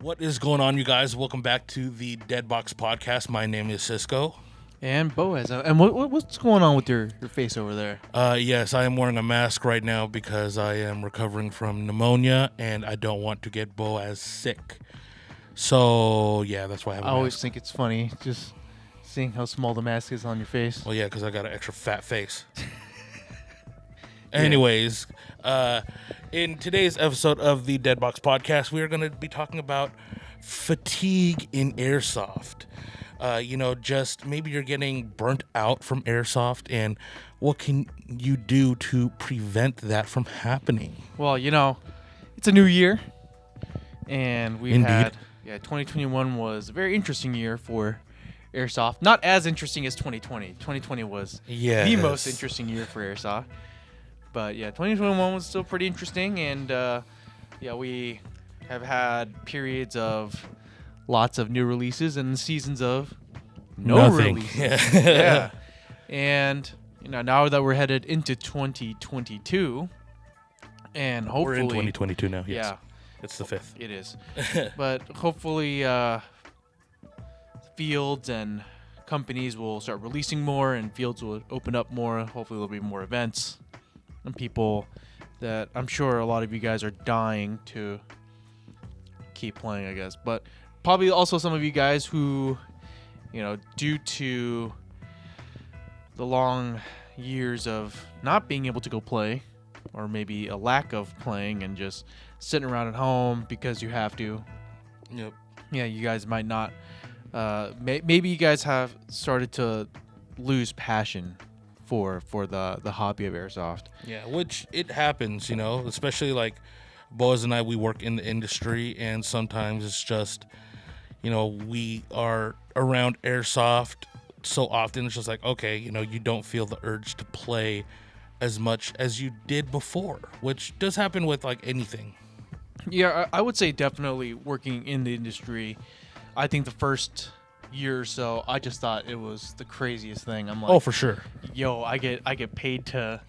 What is going on, you guys? Welcome back to the Dead Box Podcast. My name is Cisco. And Boaz. And what's going on with your face over there? Yes, I am wearing a mask right now because I am recovering from pneumonia and I don't want to get Boaz sick. So, yeah, that's why I have a mask. I always think it's funny just seeing how small the mask is on your face. Well, yeah, because I got an extra fat face. Anyways, in today's episode of the Dead Box Podcast, we are going to be talking about fatigue in Airsoft. Just maybe you're getting burnt out from Airsoft, and what can you do to prevent that from happening? Well, it's a new year, and we've Indeed. had 2021 was a very interesting year for Airsoft. Not as interesting as 2020. 2020 was the most interesting year for Airsoft. But 2021 was still pretty interesting, and we have had periods of lots of new releases and seasons of no Nothing. releases. Yeah. And now that we're headed into 2022, and hopefully we're in 2022 now. Yes. Yeah, It's the 5th. it is. But hopefully, fields and companies will start releasing more, and fields will open up more. Hopefully, there'll be more events and people that I'm sure a lot of you guys are dying to keep playing, I guess. But probably also some of you guys who, due to the long years of not being able to go play, or maybe a lack of playing and just sitting around at home because you have to. Yep. Yeah, you guys might not. Maybe you guys have started to lose passion for the hobby of Airsoft. Yeah, which it happens, especially like Boaz and I, we work in the industry, and sometimes it's just, we are around Airsoft so often, it's just like, okay, you don't feel the urge to play as much as you did before, which does happen with like anything. Yeah, I would say definitely working in the industry. I think the first year or so, I just thought it was the craziest thing. I'm like, Oh, for sure. yo, I get paid to,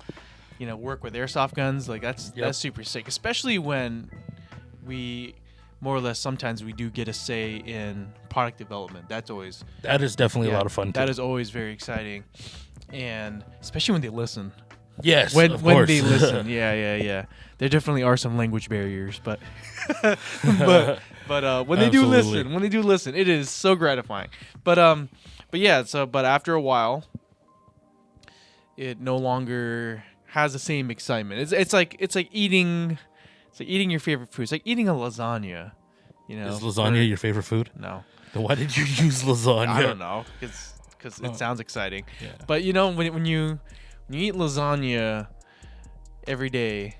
work with airsoft guns. Like that's super sick. Especially when we more or less sometimes we do get a say in product development. That is definitely a lot of fun too. That is always very exciting, and especially when they listen. Yes, when of course. they listen, yeah. There definitely are some language barriers, but when they do listen, it is so gratifying. But after a while, it no longer has the same excitement. It's like eating your favorite food. It's like eating a lasagna. Is lasagna your favorite food? No. Then why did you use lasagna? I don't know, because it sounds exciting. Yeah. But when you eat lasagna every day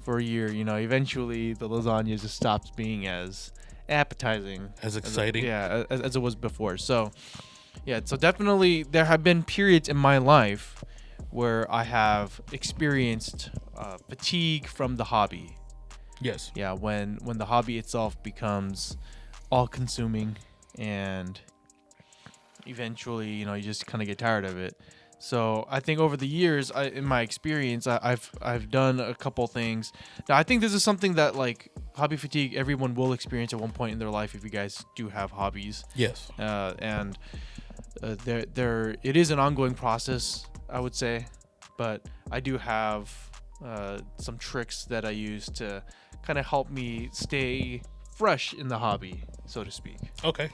for a year, eventually the lasagna just stops being as appetizing, as exciting. as it was before. So definitely there have been periods in my life where I have experienced fatigue from the hobby. Yes. Yeah, when the hobby itself becomes all-consuming, and eventually, you just kind of get tired of it. So I think over the years, in my experience, I've done a couple things. Now I think this is something that like hobby fatigue, everyone will experience at one point in their life if you guys do have hobbies. Yes. And it is an ongoing process, I would say, but I do have some tricks that I use to kind of help me stay fresh in the hobby, so to speak. Okay,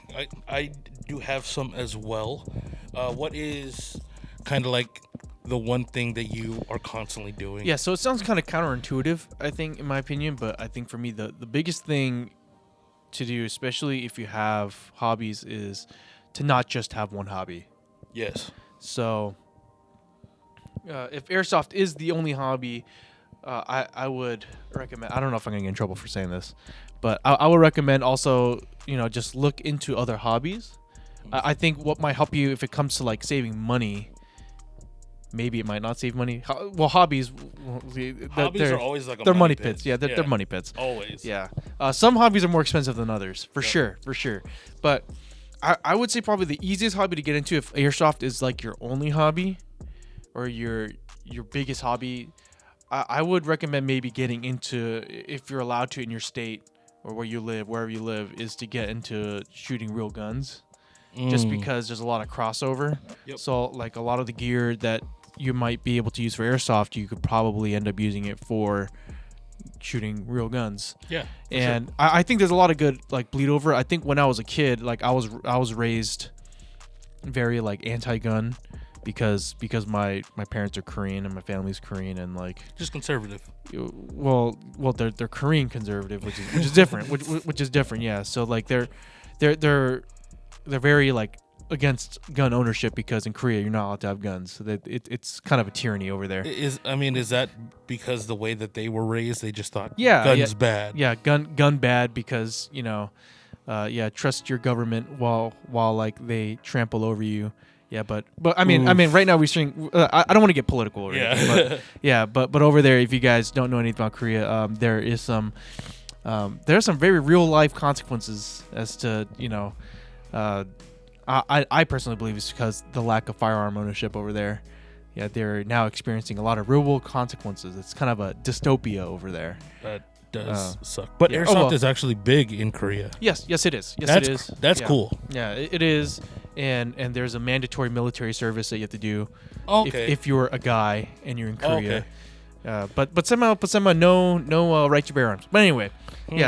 I do have some as well. What is kind of like the one thing that you are constantly doing? Yeah, so it sounds kind of counterintuitive, I think, in my opinion, but I think for me the biggest thing to do, especially if you have hobbies, is to not just have one hobby. Yes. So if Airsoft is the only hobby, I would recommend, I don't know if I'm going to get in trouble for saying this, but I would recommend also, just look into other hobbies. I think what might help you if it comes to like saving money, maybe it might not save money. Well, hobbies are always like they're money pits. Yeah, they're money pits. Always. Yeah. Some hobbies are more expensive than others, for sure. But I would say probably the easiest hobby to get into if Airsoft is like your only hobby or your biggest hobby, I would recommend maybe getting into, if you're allowed to in your state, or where you live, wherever you live, is to get into shooting real guns. Just because there's a lot of crossover. Yep. So like a lot of the gear that you might be able to use for airsoft, you could probably end up using it for shooting real guns. Yeah. And sure. I think there's a lot of good like bleed over. I think when I was a kid, like I was raised very like anti-gun because my parents are Korean and my family's Korean and like just conservative. Well they're Korean conservative, which is different, which is different. Yeah. So like they're very like against gun ownership because in Korea you're not allowed to have guns. So that it's kind of a tyranny over there. Is that because the way that they were raised, they just thought guns bad? Yeah, gun bad because trust your government while like they trample over you. Yeah, but I mean right now we're seeing. I don't want to get political or anything, but over there, if you guys don't know anything about Korea, there are some very real life consequences as to I personally believe it's because the lack of firearm ownership over there. Yeah, they're now experiencing a lot of real world consequences. It's kind of a dystopia over there. That does suck. But airsoft is actually big in Korea. Yes, it is. It is. That's cool. Yeah, it is. And there's a mandatory military service that you have to do if you're a guy and you're in Korea. But somehow no right to bear arms. But anyway,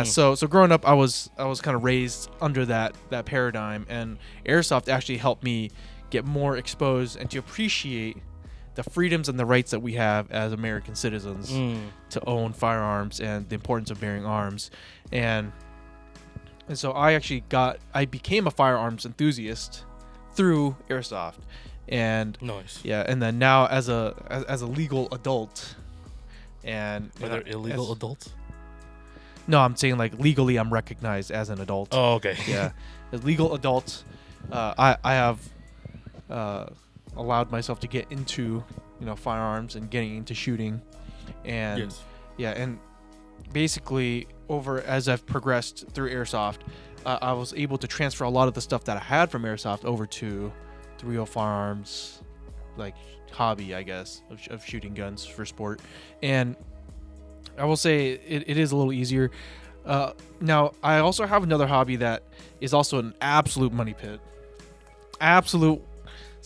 so growing up, I was kind of raised under that paradigm, and airsoft actually helped me get more exposed and to appreciate the freedoms and the rights that we have as American citizens to own firearms and the importance of bearing arms. And so I became a firearms enthusiast through airsoft. And nice. Yeah, and then now as a legal adult. And are there illegal adults? No, I'm saying like legally I'm recognized as an adult. Oh, okay. Yeah. As legal adult, I have allowed myself to get into, firearms and getting into shooting. And and basically as I've progressed through airsoft, I was able to transfer a lot of the stuff that I had from airsoft over to the real firearms, like hobby, I guess, of shooting guns for sport. And I will say it is a little easier. Now, I also have another hobby that is also an absolute money pit. Absolute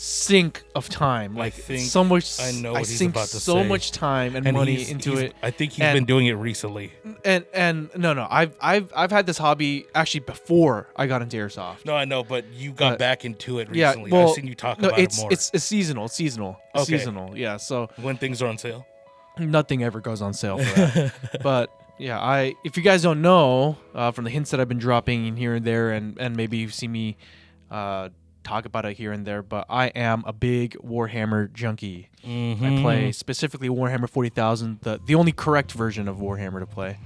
sink of time. Like so much. I know what he's sink about to so say. much time and money into it. I think he's been doing it recently. And no, I've had this hobby actually before I got into airsoft. No, I know, but you got back into it recently. Yeah, well, I've seen you talk about it more. It's seasonal. It's seasonal. Okay. Seasonal. Yeah. So when things are on sale, nothing ever goes on sale for that. But yeah, if you guys don't know, from the hints that I've been dropping in here and there, and maybe you've seen me talk about it here and there, but I am a big Warhammer junkie. I play specifically Warhammer 40,000, the only correct version of Warhammer to play.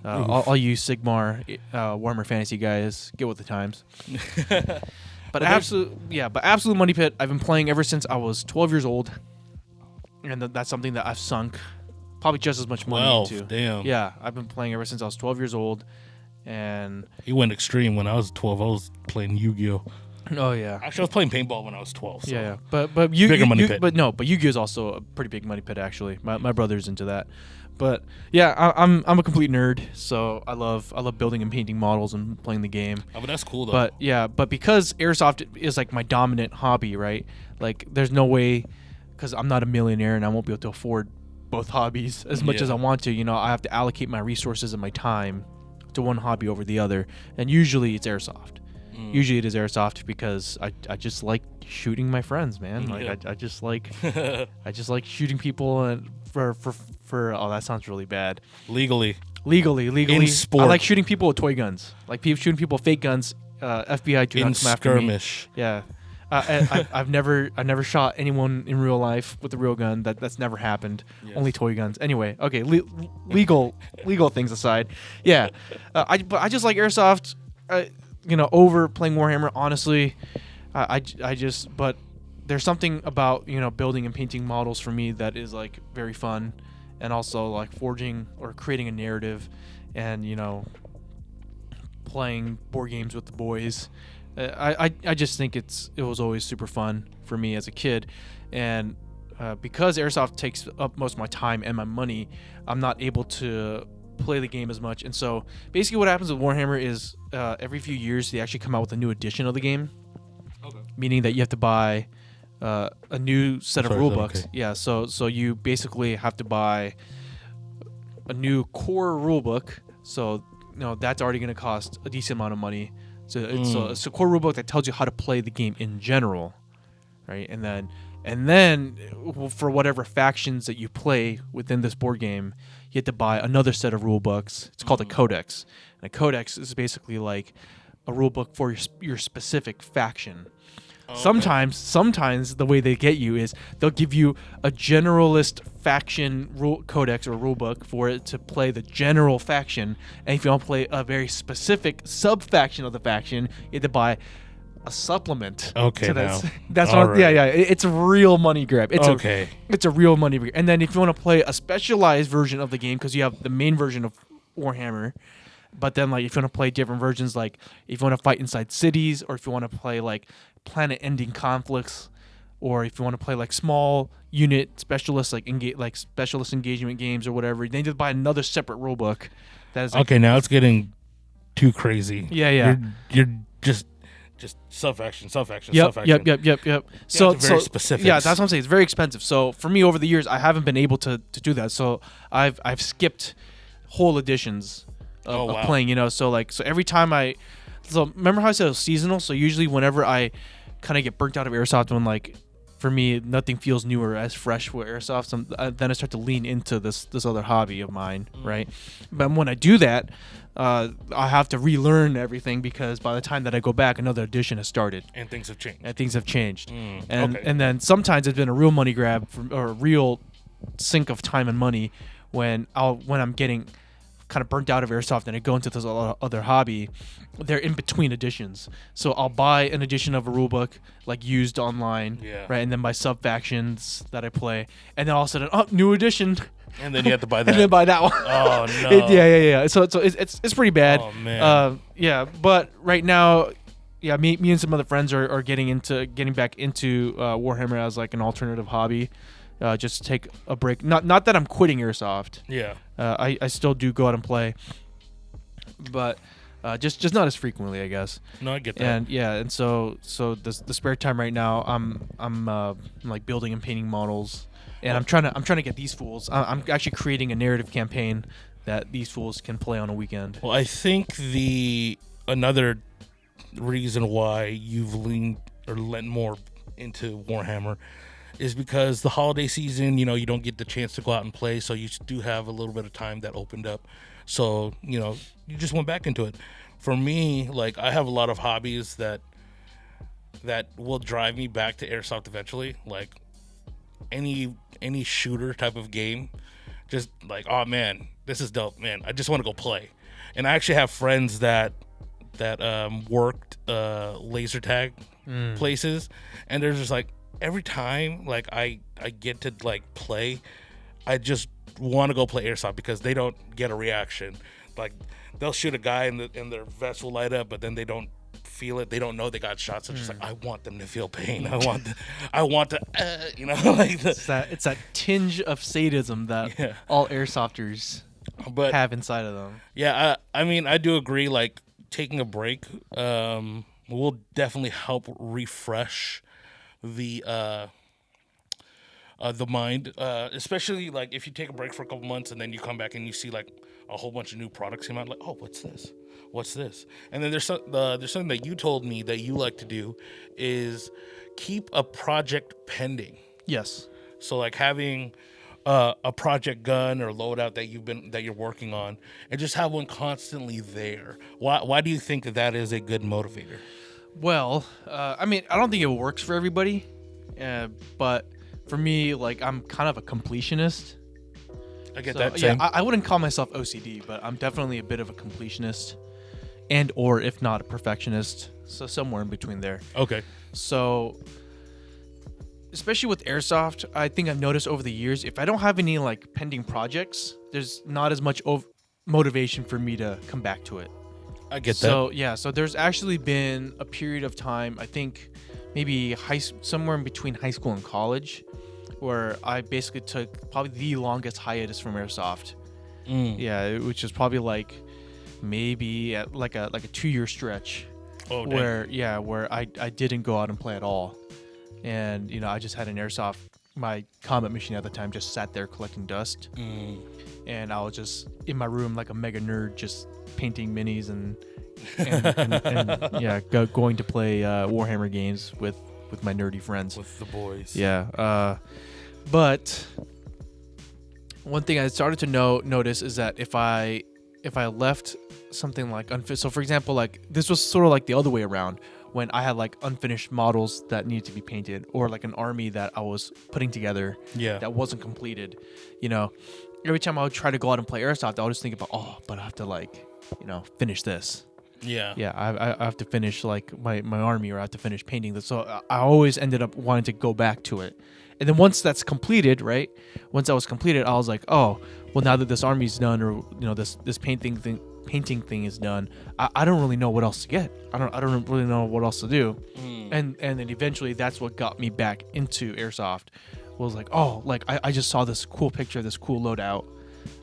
I'll use Sigmar, Warhammer Fantasy guys, get with the times. But absolute money pit. I've been playing ever since I was 12 years old, and that's something that I've sunk probably just as much money into. Damn. Yeah, I've been playing ever since I was 12 years old, and he went extreme. When I was 12, I was playing Yu-Gi-Oh. Oh yeah. Actually, I was playing paintball when I was 12. So. Yeah. But money pit. But Yu-Gi-Oh is also a pretty big money pit actually. My brother's into that. But yeah, I'm a complete nerd, so I love building and painting models and playing the game. Oh, but that's cool though. But because airsoft is like my dominant hobby, right? Like there's no way, because I'm not a millionaire and I won't be able to afford both hobbies as much as I want to. I have to allocate my resources and my time to one hobby over the other, and usually it's airsoft. Usually it is airsoft because I just like shooting my friends, man. Like I just like shooting people and for oh, that sounds really bad. Legally in sport. I like shooting people with toy guns. Like shooting people with fake guns. FBI do not come after me. Yeah. I've never shot anyone in real life with a real gun. That's never happened. Yes. Only toy guns. Anyway, okay. Legal things aside, yeah. I just like airsoft. Over playing Warhammer. Honestly, but there's something about building and painting models for me that is like very fun, and also like forging or creating a narrative, and playing board games with the boys. I just think it was always super fun for me as a kid, and because airsoft takes up most of my time and my money, I'm not able to play the game as much. And so basically what happens with Warhammer is every few years they actually come out with a new edition of the game. Okay. Meaning that you have to buy a new set of rule books. Okay. Yeah, so you basically have to buy a new core rule book. So that's already going to cost a decent amount of money. So it's a core rule book that tells you how to play the game in general, right? And then for whatever factions that you play within this board game, you have to buy another set of rule books. It's called a codex. And a codex is basically like a rule book for your specific faction. Okay. Sometimes the way they get you is they'll give you a generalist faction rule codex or rule book for it to play the general faction, and if you want to play a very specific sub faction of the faction, you have to buy a supplement. Okay, to now that's all what. right. Yeah. It's a real money grab. It's okay. It's a real money grab. And then if you want to play a specialized version of the game, because you have the main version of Warhammer. But then, like, if you want to play different versions, like if you want to fight inside cities, or if you want to play like planet-ending conflicts, or if you want to play like small unit specialists, like specialist engagement games or whatever, then you just buy another separate rule book. That is like, Okay, now it's getting too crazy. Yeah. You're just sub-faction. Yep. So very specific. Yeah, that's what I'm saying. It's very expensive. So for me, over the years, I haven't been able to do that. So I've skipped whole editions of playing, so every time remember how I said it was seasonal? So usually whenever I kind of get burnt out of Airsoft, when like for me nothing feels new or as fresh with Airsoft, then I start to lean into this other hobby of mine, right? But when I do that, I have to relearn everything, because by the time that I go back, another edition has started and things have changed. And then sometimes it's been a real money grab or a real sink of time and money when I'm getting kind of burnt out of Airsoft and I go into this other hobby. They're in between editions, so I'll buy an edition of a rulebook like used online, right, and then my sub factions that I play, and then all of a sudden, new edition, and then you have to buy that. And then buy that one. Oh no. Yeah. So it's pretty bad. Oh man. But right now, me and some other friends are getting back into Warhammer as like an alternative hobby. Just to take a break. Not that I'm quitting Airsoft. Yeah. I still do go out and play, but just not as frequently, I guess. No, I get that. And so the spare time right now, I'm like building and painting models, and I'm trying to get these fools. I'm actually creating a narrative campaign that these fools can play on a weekend. Well, I think another reason why you've lent more into Warhammer is because the holiday season, you don't get the chance to go out and play, so you do have a little bit of time that opened up. So, you just went back into it. For me, like, I have a lot of hobbies that will drive me back to Airsoft eventually. Like any shooter type of game, just like, oh man, this is dope, man. I just want to go play. And I actually have friends that worked laser tag places, and they're just like, every time like I get to like play, I just want to go play Airsoft because they don't get a reaction. Like, they'll shoot a guy and their vest will light up, but then they don't feel it. They don't know they got shot. So just like, I want them to feel pain. I want to like it's that tinge of sadism that all Airsofters have inside of them. Yeah, I mean, I do agree. Like, taking a break will definitely help refresh the mind, especially like if you take a break for a couple months and then you come back and you see like a whole bunch of new products come out, like, oh, what's this? And then there's something that you told me that you like to do is keep a project pending. Yes. So like having a project gun or loadout that you're working on, and just have one constantly there. Why do you think that is a good motivator? Well, I mean, I don't think it works for everybody, but for me, like, I'm kind of a completionist. I get that. Same. Yeah, I wouldn't call myself OCD, but I'm definitely a bit of a completionist, or if not a perfectionist, so somewhere in between there. Okay. So, especially with Airsoft, I think I've noticed over the years, if I don't have any like pending projects, there's not as much motivation for me to come back to it. I get that. So there's actually been a period of time, I think maybe somewhere in between high school and college, where I basically took probably the longest hiatus from Airsoft. Yeah, which is probably like maybe at like a 2-year stretch where I didn't go out and play at all. And I just had an airsoft. My combat machine at the time just sat there collecting dust. And I was just in my room like a mega nerd, just painting minis and going to play Warhammer games with my nerdy friends. With the boys. Yeah. But one thing I started to notice is that if I left something like unfinished, so for example, like this was sort of like the other way around when I had like unfinished models that needed to be painted, or like an army that I was putting together that wasn't completed. Every time I would try to go out and play airsoft, I would just think about, but I have to like, finish this. Yeah, I have to finish like my army, or I have to finish painting this. So I always ended up wanting to go back to it. And then once that's completed, right? Once that was completed, I was like, oh, well, now that this army's done, or this painting thing is done, I don't really know what else to get. I don't really know what else to do. And then eventually that's what got me back into airsoft. Was like, I just saw this cool picture, this cool loadout.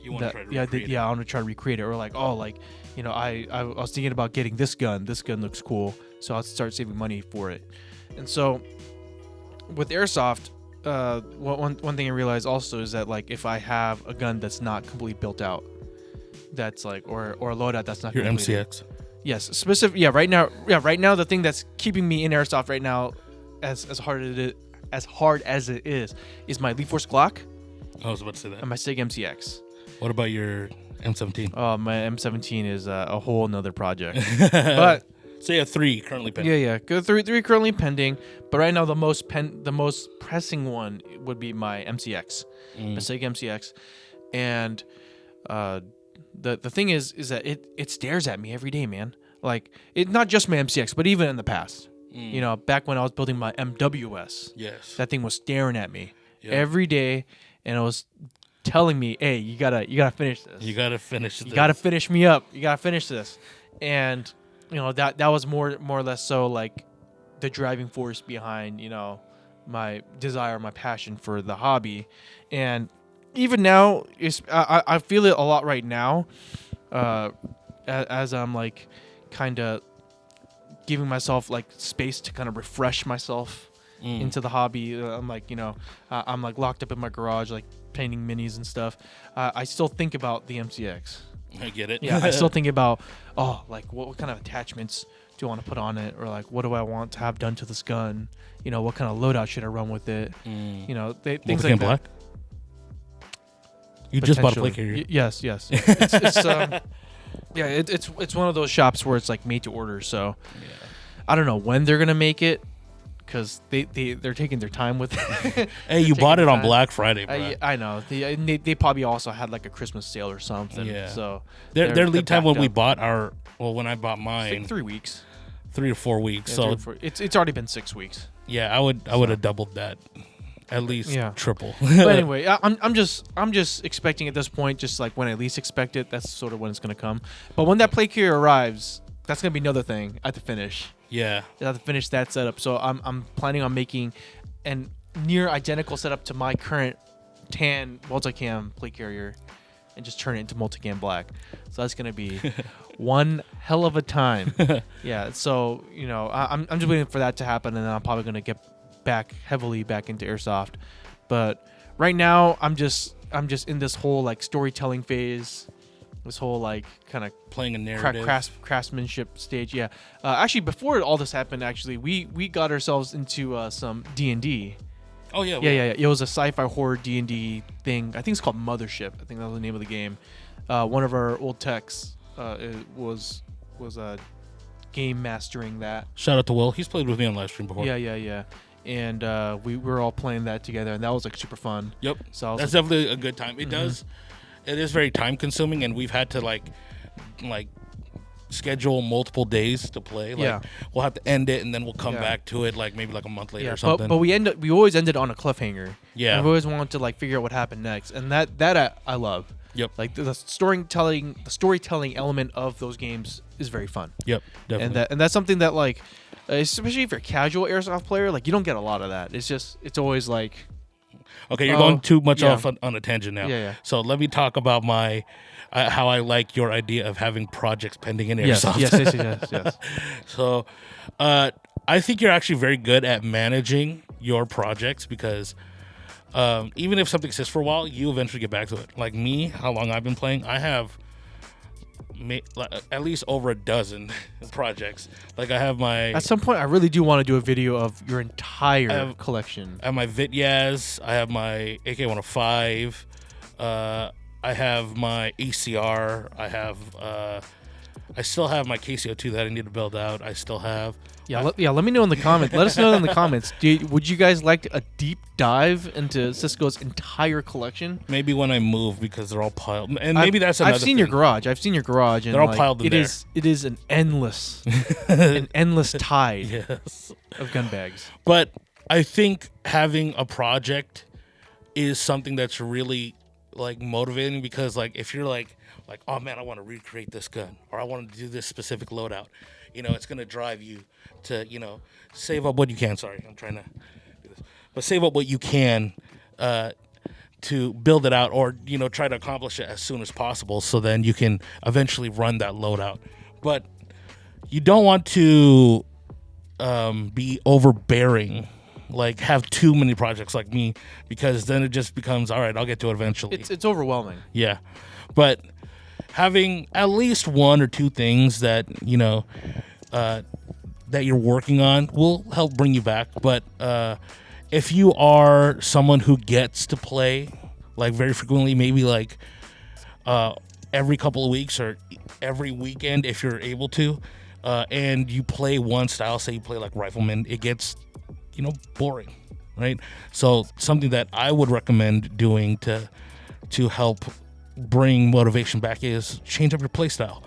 You want to try to recreate it? I want to try to recreate it. Or like, I was thinking about getting this gun. This gun looks cool, so I'll start saving money for it. And so with airsoft, one thing I realized also is that like if I have a gun that's not completely built out, that's like or a loadout that's not your completed. MCX. Yes, specific. Yeah, right now the thing that's keeping me in airsoft right now, as hard as it is my Elite Force Glock. I was about to say that. And my Sig MCX. What about your M17? Oh, my M17 is a whole nother project. But so you have 3 currently pending. Yeah. Good, three currently pending. But right now the most pressing one would be my MCX, my Sig MCX, and the thing is that it stares at me every day, man. Like it, not just my MCX, but even in the past. Back when I was building my MWS, yes, that thing was staring at me every day, and it was telling me, "Hey, you gotta finish this. You gotta finish this. You gotta finish me up. You gotta finish this." And that was more or less so like the driving force behind my desire, my passion for the hobby. And even now, I feel it a lot right now, as I'm like kind of giving myself like space to kind of refresh myself into the hobby. I'm like, I'm like locked up in my garage, like painting minis and stuff. I still think about the MCX. I get it. Yeah, I still think about, like what kind of attachments do I want to put on it, or like what do I want to have done to this gun? What kind of loadout should I run with it? Things like that. Black? You just bought a plate carrier. Yes. It's one of those shops where it's like made to order. So I don't know when they're gonna make it, because they're taking their time with it. Hey, you bought it on Black Friday, bro. I know. They probably also had like a Christmas sale or something. Yeah. So their lead time when we bought when I bought mine, like 3 weeks. 3 to 4 weeks. Yeah, so it's already been 6 weeks. Yeah, I would have doubled that, at least triple. But anyway, I'm just expecting at this point, just like when I least expect it, that's sort of when it's gonna come. But when that plate carrier arrives, that's gonna be another thing I have to finish. Yeah, I have to finish that setup. So I'm planning on making an near identical setup to my current tan multicam plate carrier, and just turn it into multicam black. So that's gonna be one hell of a time. Yeah. So I'm just waiting for that to happen, and then I'm probably gonna get heavily back into airsoft. But right now I'm just in this whole like storytelling phase, this whole like kind of playing a narrative, craftsmanship stage. Yeah. Actually, before all this happened, we got ourselves into some D&D. Oh yeah. Yeah. It was a sci-fi horror D&D thing. I think it's called Mothership. I think that was the name of the game. One of our old techs was game mastering that. Shout out to Will. He's played with me on live stream before. Yeah. And we were all playing that together, and that was like super fun. Yep. So that's definitely a good time. It is very time consuming, and we've had to like schedule multiple days to play. Like we'll have to end it, and then we'll come back to it like maybe like a month later or something. But we always ended on a cliffhanger. Yeah. And we always wanted to like figure out what happened next, and that I love. Yep. Like the storytelling element of those games is very fun. Yep. Definitely. And that's something that like, especially if you're a casual airsoft player, like you don't get a lot of that. It's always like, Okay, you're going too much yeah. off on a tangent now. Yeah. So let me talk about my how I like your idea of having projects pending in Yes, Airsoft. yes. So, I think you're actually very good at managing your projects because even if something sits for a while, you eventually get back to it. Like me, how long I've been playing, I have at least over a dozen projects. Like I have my At some point, I really do want to do a video of your entire collection. I have my Vityaz, I have my AK-105, I have my ACR, I still have my KCO2 that I need to build out. I still have. Let me know in the comments. Let us know in the comments. Would you guys like a deep dive into Cisco's entire collection? Maybe when I move because they're all piled. And maybe that's another I've seen thing. your garage. And they're all piled in there. It is an endless tide of gun bags. But I think having a project is something that's really like motivating because like if you're like oh man, I want to recreate this gun or I want to do this specific loadout, it's going to drive you to save up what you can. Sorry, I'm trying to do this, but save up what you can to build it out or try to accomplish it as soon as possible so then you can eventually run that loadout. But you don't want to be overbearing, like have too many projects like me, because then it just becomes all right, I'll get to it eventually. It's overwhelming. Yeah, but having at least one or two things that that you're working on will help bring you back. But if you are someone who gets to play like very frequently, maybe like every couple of weeks or every weekend if you're able to, and you play one style, say you play like rifleman, it gets boring, right? So something that I would recommend doing to help bring motivation back is change up your play style.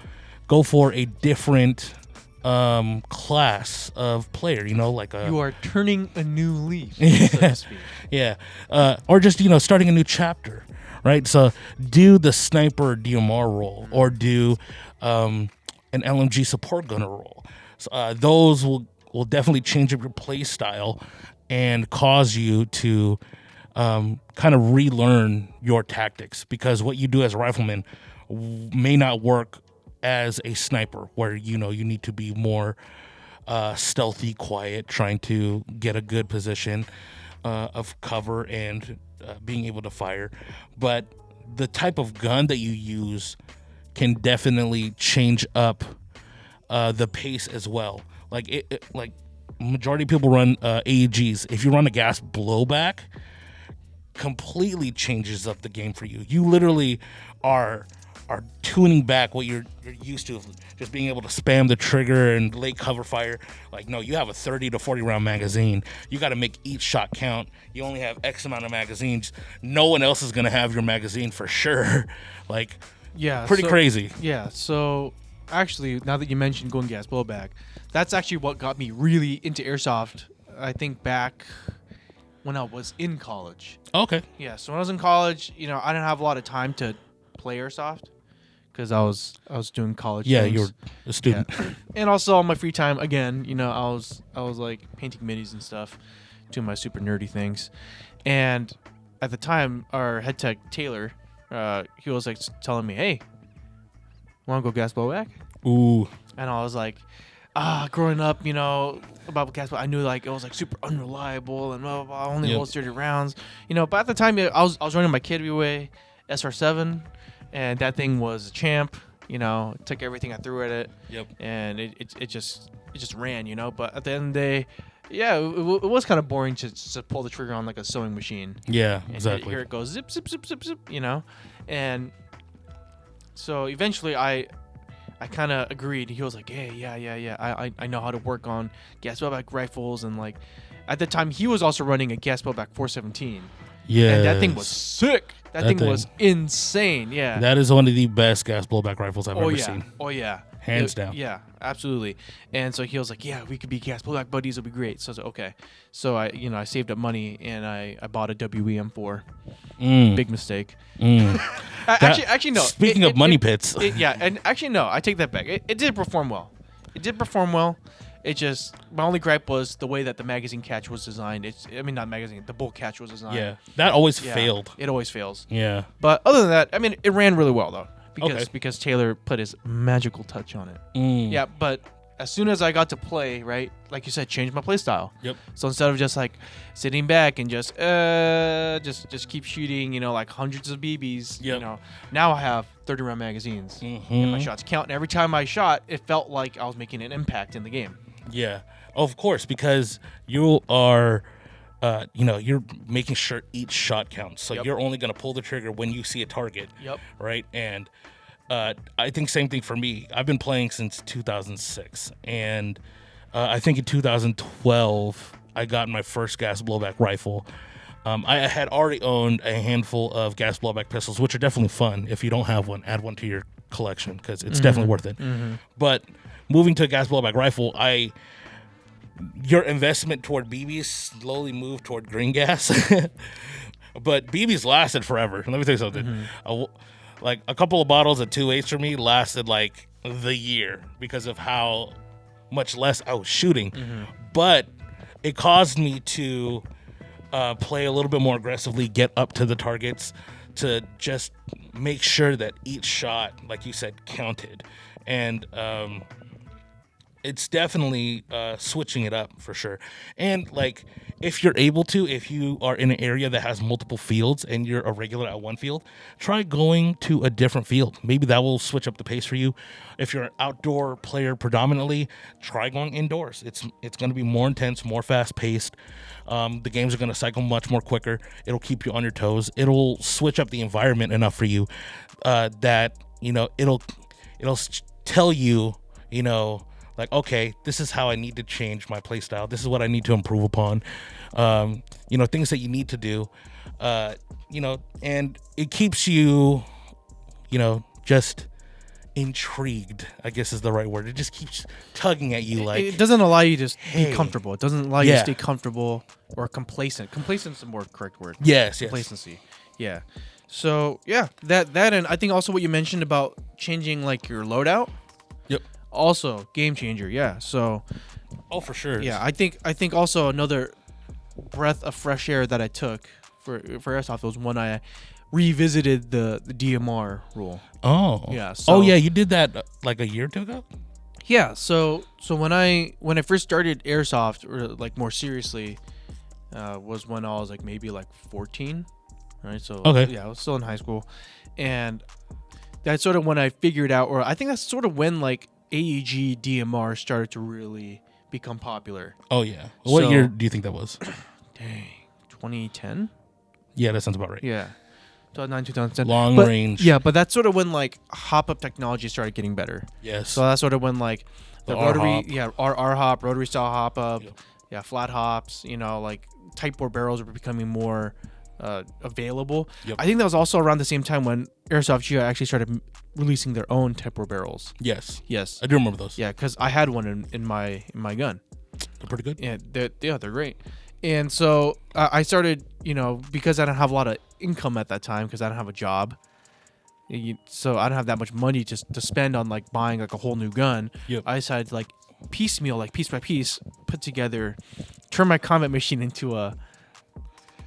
Go for a different class of player, like you are turning a new leaf, so to speak. Yeah. Or just, starting a new chapter, right? So do the sniper DMR role or do an LMG support gunner role. So, those will definitely change up your play style and cause you to kind of relearn your tactics, because what you do as a rifleman may not work as a sniper, where you need to be more stealthy, quiet, trying to get a good position of cover and being able to fire. But the type of gun that you use can definitely change up the pace as well. Like majority of people run AEGs. If you run a gas blowback, completely changes up the game for you. You literally are tuning back what you're used to, just being able to spam the trigger and lay cover fire. Like, no, you have a 30 to 40 round magazine. You got to make each shot count. You only have X amount of magazines. No one else is going to have your magazine for sure. Like, pretty crazy. Yeah, so actually, now that you mentioned going gas blowback, that's actually what got me really into Airsoft, I think back when I was in college. Okay. Yeah, so when I was in college, I didn't have a lot of time to play Airsoft because I was doing college things. You were a student. Yeah. And also on my free time, again, I was like painting minis and stuff, doing my super nerdy things. And at the time, our head tech, Taylor, he was like telling me, hey, want to go gas blowback? Ooh. And I was like, growing up, about gas blowback, I knew like it was like super unreliable and blah, blah, blah, only holds 30 rounds. But at the time, I was running my KWA SR7, and that thing was a champ. Took everything I threw at it. Yep. And it just ran. But at the end of the day, yeah, it was kind of boring to pull the trigger on like a sewing machine. Yeah, and exactly. Here it goes, zip, zip, zip, zip, zip. And so eventually I kind of agreed. He was like, hey, yeah. I know how to work on gas blowback rifles, and like at the time he was also running a gas blowback 417. Yeah. And that thing was sick. That thing was insane. Yeah. That is one of the best gas blowback rifles I've ever seen. Oh yeah. Hands down. Yeah, absolutely. And so he was like, yeah, we could be gas blowback buddies. It'll be great. So I was like, okay. So I saved up money and I bought a WEM4. Big mistake. Actually, no. Speaking of money pits. And actually, no, I take that back. It did perform well. It just my only gripe was the way that the magazine catch was designed. Not magazine, the bolt catch was designed. Yeah, that always Yeah, failed. It always fails. Yeah. But other than that, I mean, it ran really well though Okay. because Taylor put his magical touch on it. Yeah, but as soon as I got to play, right, like you said, change my play style. Yep. So instead of just like sitting back and just keep shooting, like hundreds of BBs, Yep. now I have 30-round magazines and my shots count. And every time I shot, it felt like I was making an impact in the game. Yeah, of course, because you are, you're making sure each shot counts. So Yep. you're only going to pull the trigger when you see a target. Yep. Right. And I think same thing for me. I've been playing since 2006, and I think in 2012 I got my first gas blowback rifle. I had already owned a handful of gas blowback pistols, which are definitely fun. If you don't have one, add one to your collection because it's definitely worth it. But moving to a gas blowback rifle, your investment toward BBs slowly moved toward green gas. But BBs lasted forever. Let me tell you something. Like a couple of bottles of 2.8s for me lasted like the year because of how much less I was shooting. But it caused me to play a little bit more aggressively, get up to the targets, to just make sure that each shot, like you said, counted. And it's definitely switching it up for sure. And like, if you're able to, if you are in an area that has multiple fields and you're a regular at one field, try going to a different field. Maybe that will switch up the pace for you. If you're an outdoor player predominantly, try going indoors. It's going to be more intense, more fast paced. The games are going to cycle much more quicker. It'll keep you on your toes. It'll switch up the environment enough for you that it'll tell you, like, okay, this is how I need to change my play style. This is what I need to improve upon. Things that you need to do. And it keeps you, just intrigued, I guess is the right word. It just keeps tugging at you. Like, it doesn't allow you to hey. be comfortable. It doesn't allow you to stay comfortable or complacent. Complacent is the more correct word. Yes. Complacency. Yeah. So yeah, that and I think also what you mentioned about changing like your loadout. Yep. Also game changer. Yeah. So. Oh, for sure. Yeah, I think also another breath of fresh air that I took for Airsoft was when I revisited the DMR rule. Oh. Yeah. So, you did that like a year or two ago? Yeah. So when I first started Airsoft, or like more seriously, was when I was like maybe like 14, right? So okay. Yeah, I was still in high school, and that's sort of when I figured out, or I think that's sort of when like AEG DMR started to really become popular. Oh yeah. What year do you think that was? Dang, 2010. Yeah, that sounds about right. Yeah, 2009, 2010. Long range. Yeah, but that's sort of when like hop-up technology started getting better. Yes. So that's sort of when like the rotary, R-hop. R-hop, rotary style hop-up, Yep. flat hops. Like type bore barrels were becoming more available. Yep. I think that was also around the same time when Airsoft Geo actually started releasing their own type bore barrels. Yes. Yes. I do remember those. Yeah, because I had one in my gun. They're pretty good. Yeah, they're great. And so I started, because I didn't have a lot of income at that time because I didn't have a job. So I don't have that much money to spend on like buying like a whole new gun. Yep. I decided to like piecemeal, like piece by piece, turn my combat machine into a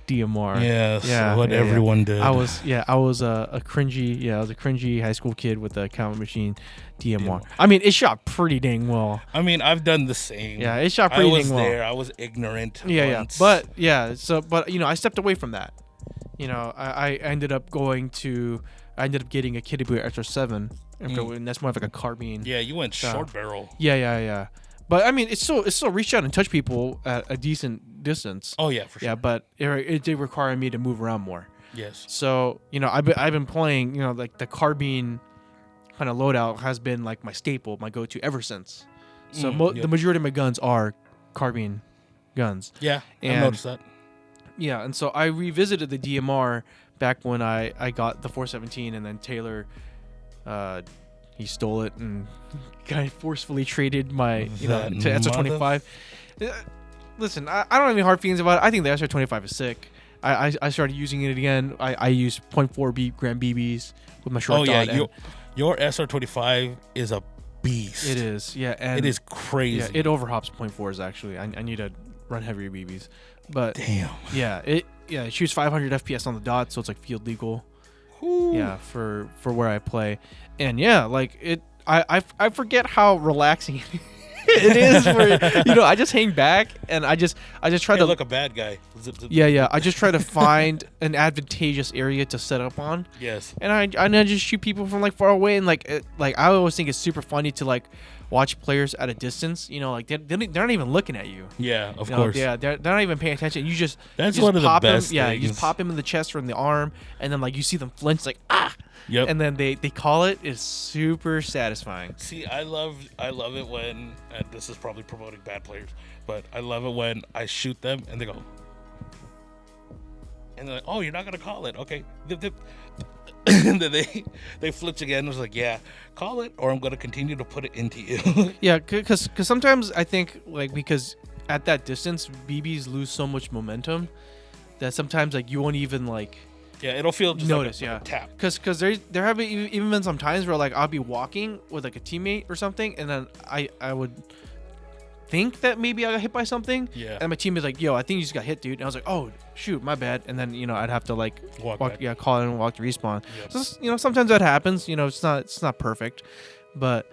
DMR. Yes. Yeah. What everyone did. I was a cringy high school kid with a combat machine DMR. I mean, it shot pretty dang well. I mean, I've done the same. Yeah, it shot pretty dang well. I was there. I was ignorant. Yeah, once. But I stepped away from that. I ended up getting a Kitty Airsoft 7 and that's more of like a carbine. Yeah, you went short barrel. Yeah. But I mean, it's still reach out and touch people at a decent distance. Oh yeah, for sure. Yeah, but it did require me to move around more. Yes. So I've been playing. Like the carbine kind of loadout has been like my staple, my go-to ever since. So the majority of my guns are carbine guns. Yeah, I've noticed that. Yeah, and so I revisited the DMR back when I got the 417, and then Taylor, he stole it and kind of forcefully traded my, to SR25. Listen, I don't have any hard feelings about it. I think the SR25 is sick. I started using it again. I use 0.4 gram BBs with my short dot. Your SR25 is a beast. It is, yeah, and It is crazy. Yeah, it overhops .4s actually. I need to run heavier BBs, but Damn. yeah, it shoots 500 FPS on the dot, so it's like field legal. Whew. Yeah, for where I play, and yeah, like it. I forget how relaxing it is. For I just hang back and I just try to look a bad guy. Zip, zip, Yeah. I just try to find an advantageous area to set up on. Yes. And I just shoot people from like far away, and like I always think it's super funny to like watch players at a distance. Like they're not even looking at you. Yeah, of course. Yeah, they're not even paying attention. That's one of the best Yeah, things. you just pop him in the chest or in the arm, and then like you see them flinch, like ah. Yep. And then they call it. Is super satisfying. See, I love it when, and this is probably promoting bad players, but I love it when I shoot them and they go, and they're like, "Oh, you're not gonna call it, okay?" Dip, dip. And then they flipped again. I was like, "Yeah, call it, or I'm gonna continue to put it into you." Yeah, because sometimes I think like because at that distance BBs lose so much momentum that sometimes like you won't even like. Yeah, it'll feel just notice, like a tap. Because there have even been some times where like I'll be walking with like a teammate or something, and then I would think that maybe I got hit by something. Yeah. And my team is like, "Yo, I think you just got hit, dude." And I was like, "Oh, shoot, my bad." And then I'd have to like Walk back. yeah, call in and walk to respawn. Yep. So sometimes that happens. It's not perfect, but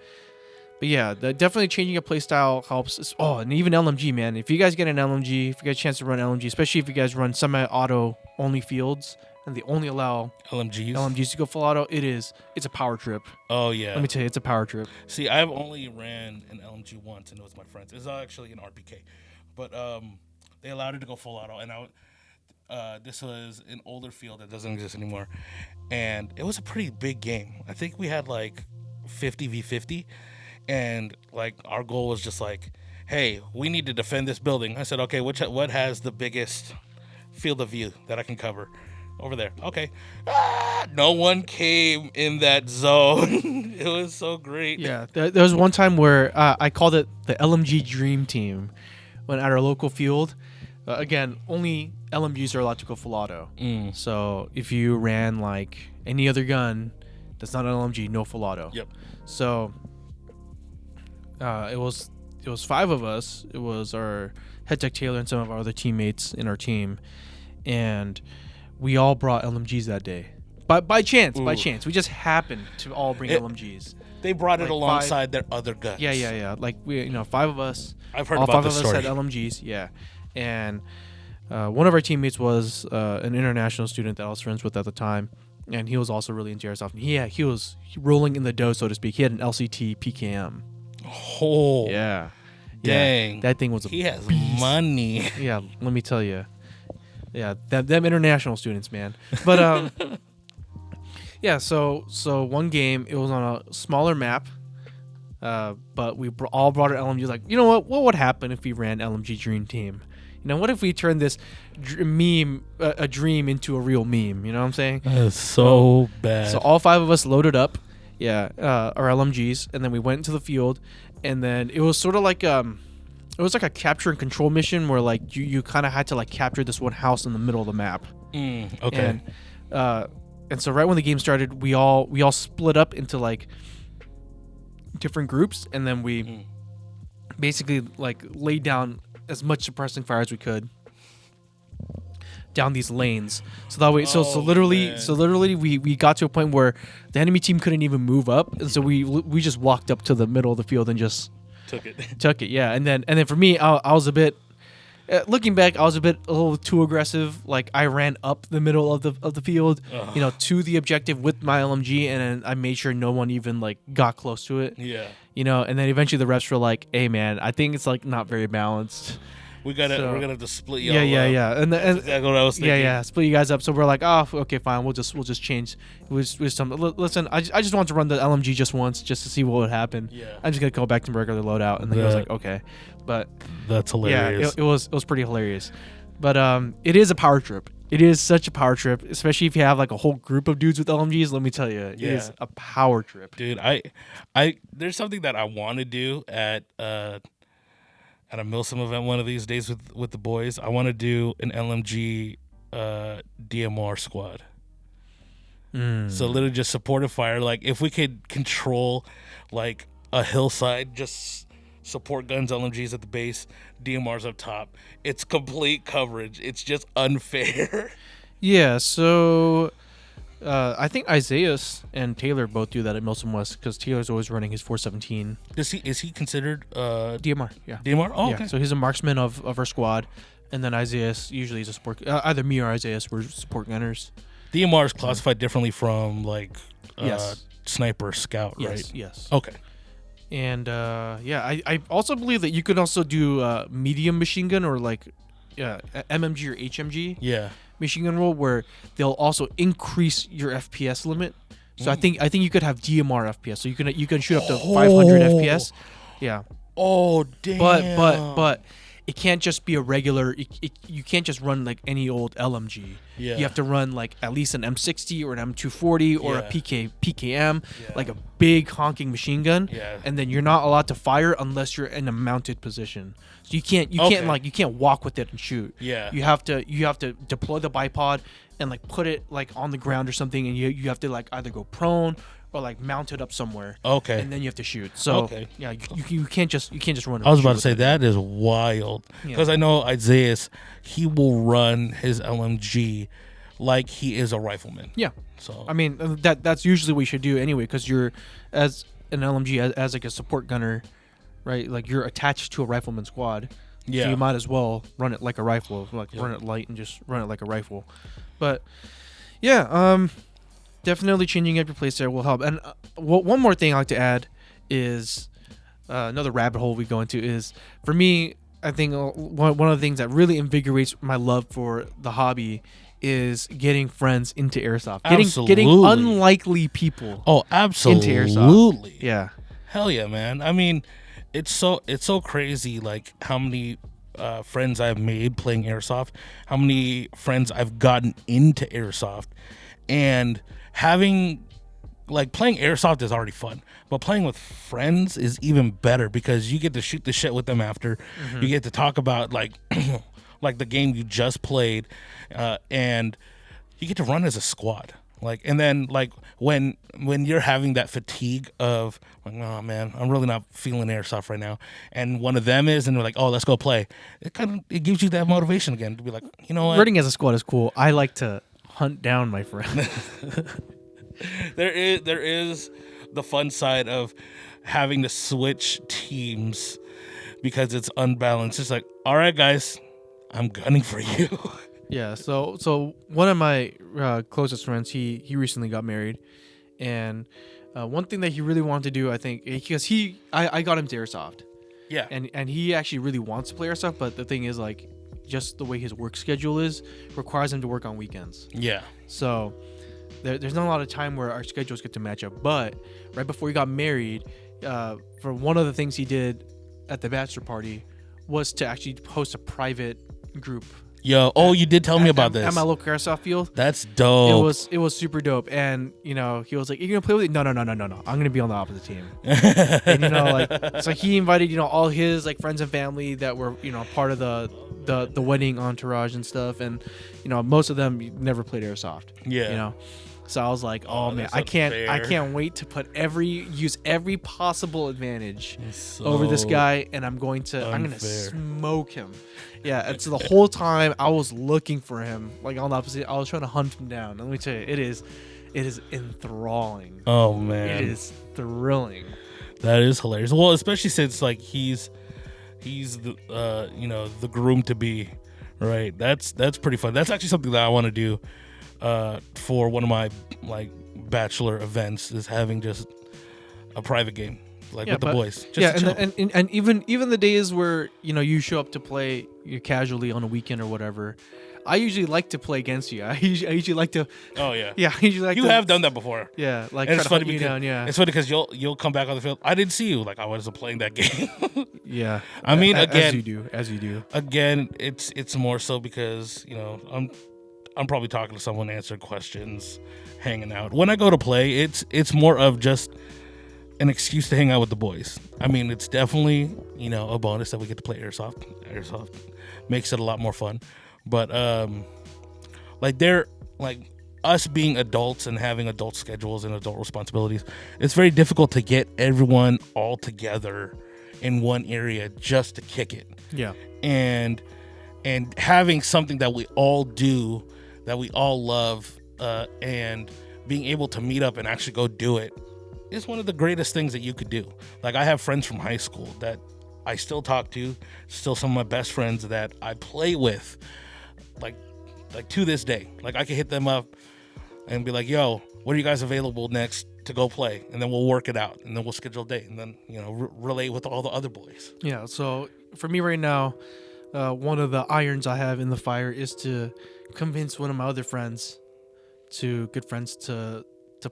yeah, definitely changing a playstyle helps. And even LMG, man. If you guys get an LMG, if you get a chance to run LMG, especially if you guys run semi-auto only fields, and they only allow LMGs to go full auto, it's a power trip. Oh yeah. Let me tell you, it's a power trip. See, I've only ran an LMG once, and it was my friends. It's actually an RPK, but they allowed it to go full auto, and this was an older field that doesn't exist anymore, and it was a pretty big game. I think we had like 50v50, and like our goal was just like, hey, we need to defend this building. I said, okay, what has the biggest field of view that I can cover? Over there. Okay. No one came in that zone. It was so great. Yeah. There was one time where I called it the LMG Dream Team when at our local field. Again, only LMGs are allowed to go full auto. So if you ran like any other gun that's not an LMG, no full auto. Yep. So it was 5 of us. It was our head tech Taylor and some of our other teammates in our team, and we all brought LMGs that day. By chance, we just happened to all bring LMGs. They brought it Like alongside their other guns. Yeah. Like we, 5 of us. I've heard all about 5 this of us story. had LMGs. Yeah, and one of our teammates was an international student that I was friends with at the time, and he was also really into Airsoft. He was rolling in the dough, so to speak. He had an LCT PKM. Oh. Yeah. Dang. Yeah, that thing was a He has beast. money. Yeah, let me tell you. Yeah, them international students, man. But yeah. So one game, it was on a smaller map, but we all brought our LMG. Like, you know what? What would happen if we ran LMG Dream Team? What if we turned this meme, a dream, into a real meme? You know what I'm saying? That is so bad. So all 5 of us loaded up, our LMGs, and then we went into the field, and then it was sort of like it was like a capture and control mission where like you kind of had to like capture this one house in the middle of the map. Okay. And so right when the game started, we all split up into like different groups, and then we basically like laid down as much suppressing fire as we could down these lanes. So that way, so literally we got to a point where the enemy team couldn't even move up, and so we just walked up to the middle of the field and just took it. Yeah. And then for me, I was a bit looking back, I was a little too aggressive. Like I ran up the middle of the field, to the objective with my LMG, and then I made sure no one even like got close to it. Yeah. And then eventually the refs were like, "Hey man, I think it's like not very balanced. We're gonna have to split you. Yeah. And that's exactly what I was thinking. Yeah. Split you guys up. So we're like, oh, okay, fine. We'll just change. Listen, I just want to run the LMG just once, just to see what would happen. Yeah. I'm just gonna go back to my regular loadout, and then I was like, okay, but that's hilarious. Yeah, it was pretty hilarious. But it is a power trip. It is such a power trip, especially if you have like a whole group of dudes with LMGs. Let me tell you, it is a power trip, dude. There's something that I want to do at a Milsim event one of these days with the boys. I want to do an LMG DMR squad. So literally just supportive fire. Like if we could control like a hillside, just support guns, LMGs at the base, DMRs up top. It's complete coverage. It's just unfair. Yeah, so I think Isaiah and Taylor both do that at Milsim West because Taylor's always running his 417 Is he considered DMR. Yeah, DMR? Oh, yeah. okay. So he's a marksman of our squad, and then Isaiah usually is a support. Either me or Isaiah were support gunners. DMR is classified differently from like Yes. sniper scout, Yes, right? yes. Okay. And I also believe that you could also do medium machine gun or like MMG or HMG Yeah. machine gun roll where they'll also increase your FPS limit. So I think you could have DMR FPS. So you can shoot up to 500 FPS. Yeah. Oh damn. But it can't just be a regular. You can't just run like any old LMG. Yeah. You have to run like at least an M60 or an M240 or a Yeah. PKM, Yeah. like a big honking machine gun. Yeah. And then you're not allowed to fire unless you're in a mounted position. So you can't walk with it and shoot. Yeah. You have to deploy the bipod and like put it like on the ground or something, and you have to like either go prone or like mount it up somewhere. Okay. And then you have to shoot. So Okay. yeah, you can't just run. I was about shoot to say with it. that is wild Yeah. because I know Isaiah, he will run his LMG like he is a rifleman. Yeah. So I mean that's usually what you should do anyway, because you're as an LMG as like a support gunner, right? Like you're attached to a rifleman squad. yeah. So you might as well run it like a rifle, like Yeah. run it light and just run it like a rifle. But yeah, definitely changing up your playstyle will help. And one more thing I like to add is another rabbit hole we go into is, for me, I think one of the things that really invigorates my love for the hobby is getting friends into Airsoft. Getting Absolutely. unlikely people. Oh, absolutely. Airsoft. Yeah. Hell yeah, man. I mean, it's so crazy like how many friends I've made playing Airsoft, how many friends I've gotten into Airsoft, and having like playing Airsoft is already fun, but playing with friends is even better because you get to shoot the shit with them after. Mm-hmm. You get to talk about like like the game you just played, and you get to run as a squad. Like, and then like when you're having that fatigue of like, oh man, I'm really not feeling Airsoft right now, and one of them is, and we're like, oh, let's go play. It gives you that motivation again to be like, you know what? Running as a squad is cool. I like to hunt down my friends. There is the fun side of having to switch teams because it's unbalanced. It's like, all right, guys, I'm gunning for you. Yeah, so one of my closest friends, he recently got married, and one thing that he really wanted to do, I think, because I got him to Airsoft, Yeah. and he actually really wants to play Airsoft, but the thing is, like, just the way his work schedule is requires him to work on weekends. Yeah. So there's not a lot of time where our schedules get to match up. But right before he got married, for one of the things he did at the bachelor party was to actually host a private group. Yo, you did tell me about this. At my local Airsoft field. That's dope. It was super dope. And, you know, he was like, "You're going to play with it?" No. I'm going to be on the opposite team. And, you know, like, so he invited, you know, all his, like, friends and family that were, you know, part of the wedding entourage and stuff. And, you know, most of them never played Airsoft. Yeah. You know? So I was like, oh man, that's I unfair. can't wait to use every possible advantage So over this guy, and I'm gonna unfair. smoke him. Yeah, and so the whole time I was looking for him, like on the opposite, I was trying to hunt him down. And let me tell you, it is enthralling. Oh man, It is thrilling. that is hilarious. Well, especially since like he's the you know, the groom to be, right? That's pretty fun. That's actually something that I want to do for one of my like bachelor events, is having just a private game like with the boys. Just to chill. And even the days where, you know, you show up to play you casually on a weekend or whatever, I usually like to play against you. I usually like to. Oh yeah. Yeah, I usually like You to, have done that before. Yeah, like And try it's to funny hunt you because down. Yeah, it's funny because you'll come back on the field. I didn't see you. Like I wasn't playing that game. yeah. I mean, as again, you do. Again, it's more so because, you know, I'm probably talking to someone, answering questions, hanging out. When I go to play, it's more of just an excuse to hang out with the boys. I mean, it's definitely, you know, a bonus that we get to play Airsoft. Airsoft makes it a lot more fun. But like they're like us being adults and having adult schedules and adult responsibilities, it's very difficult to get everyone all together in one area just to kick it. Yeah. And having something that we all do, that we all love, and being able to meet up and actually go do it is one of the greatest things that you could do. Like, I have friends from high school that I still talk to, still some of my best friends that I play with, like to this day. Like, I can hit them up and be like, yo, what are you guys available next to go play? And then we'll work it out, and then we'll schedule a date, and then, relate with all the other boys. Yeah, so for me right now, one of the irons I have in the fire is to convince one of my other friends, good friends, to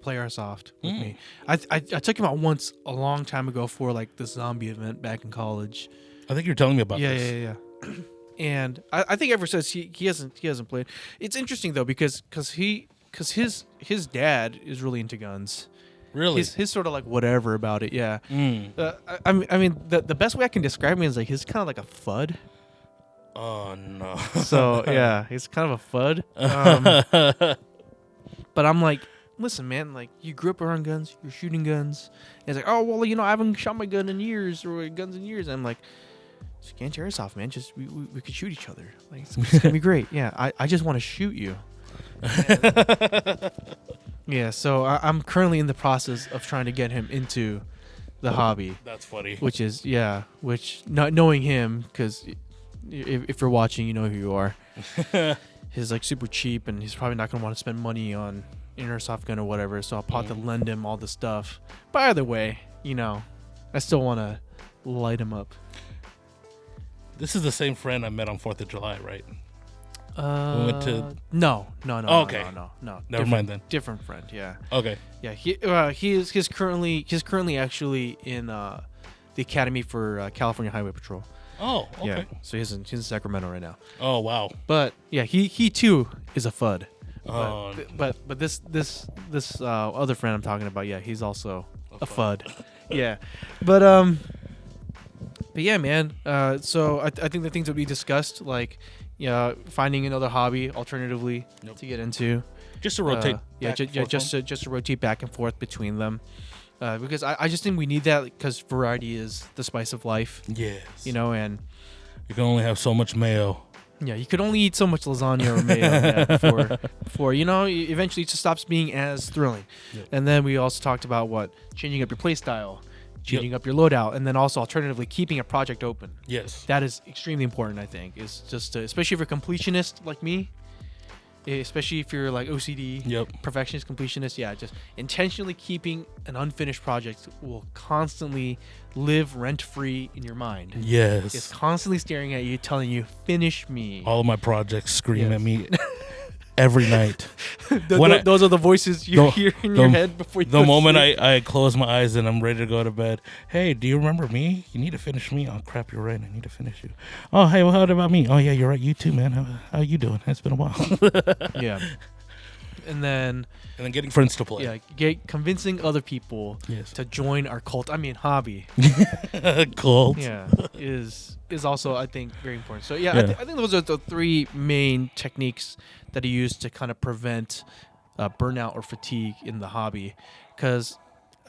play Airsoft with me. I took him out once a long time ago for like the zombie event back in college. I think you're telling me about this. Yeah. And I think ever since he hasn't played. It's interesting though because his dad is really into guns. Really? His sort of like whatever about it. Yeah. I mean the best way I can describe him is like he's kind of like a FUD. Oh no. So yeah, he's kind of a FUD. But I'm like, listen, man, like, you grew up around guns, you're shooting guns. And he's like, oh, well, I haven't shot my gun in years, or guns in years. And I'm like, just get into Airsoft, man. Just, we could shoot each other. Like, it's going to be great. Yeah, I just want to shoot you. Yeah, so I'm currently in the process of trying to get him into the hobby. That's funny. Which, not knowing him, because if you're watching, you know who you are. He's like super cheap, and he's probably not going to want to spend money on an Airsoft gun or whatever, so I'll probably have to lend him all the stuff. But either way, I still want to light him up. This is the same friend I met on 4th of July, right? We went to... No. Oh, okay. No. Never mind then. Different friend, yeah. Okay. Yeah, he's currently actually in the Academy for California Highway Patrol. Oh, okay. Yeah, so he's in Sacramento right now. Oh, wow. But yeah, he too is a FUD. Oh. But this other friend I'm talking about, yeah, he's also a FUD. Yeah, but yeah, man. So I think the things that we discussed, like, finding another hobby alternatively to get into, just to rotate. Just to rotate back and forth between them. Because I just think we need that, because variety is the spice of life. Yes. And you can only have so much mayo. Yeah, you could only eat so much lasagna or mayo before eventually it just stops being as thrilling. Yep. And then we also talked about changing up your play style, changing up your loadout, and then also alternatively keeping a project open. Yes. That is extremely important, I think. Is just especially if you're a completionist like me. Especially if you're like OCD, perfectionist, completionist, just intentionally keeping an unfinished project will constantly live rent-free in your mind. Yes. It's constantly staring at you, telling you, finish me. All of my projects scream at me every night. Those are the voices you hear in your head before you go The moment sleep. I close my eyes and I'm ready to go to bed. Hey, do you remember me? You need to finish me. Oh, crap, you're right. I need to finish you. Oh, hey, what about me? Oh, yeah, you're right. You too, man. How you doing? It's been a while. Yeah. And then getting friends to play. Yeah, convincing other people to join our cult. I mean, hobby. Cult. Yeah, is also, I think, very important. So I think those are the three main techniques that I use to kind of prevent burnout or fatigue in the hobby. Because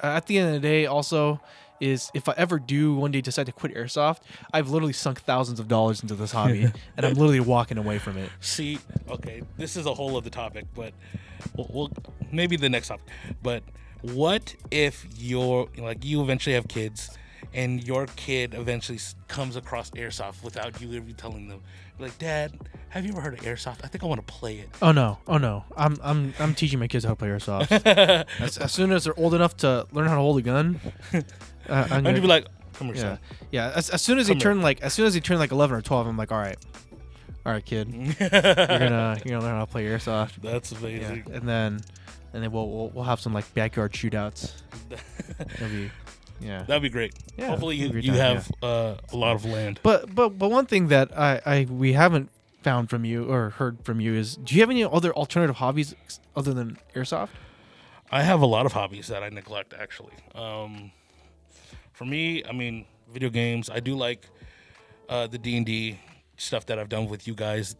at the end of the day, also, is if I ever do one day decide to quit Airsoft, I've literally sunk thousands of dollars into this hobby, and I'm literally walking away from it. See, okay, this is a whole other topic, but we'll maybe the next topic. But what if you eventually have kids, and your kid eventually comes across Airsoft without you ever telling them? Like, Dad, have you ever heard of Airsoft? I think I want to play it. Oh no! I'm teaching my kids how to play Airsoft. as soon as they're old enough to learn how to hold a gun, I'm gonna be like, come here, son. Yeah. As soon as they turn like 11 or 12, I'm like, all right, kid, you're gonna learn how to play Airsoft. That's amazing. Yeah. And then we'll have some like backyard shootouts. That'd be great. Yeah, hopefully you have a lot of land. But one thing that we haven't found from you or heard from you is, do you have any other alternative hobbies other than Airsoft? I have a lot of hobbies that I neglect, actually. For me, I mean, video games. I do like the D&D. stuff that I've done with you guys.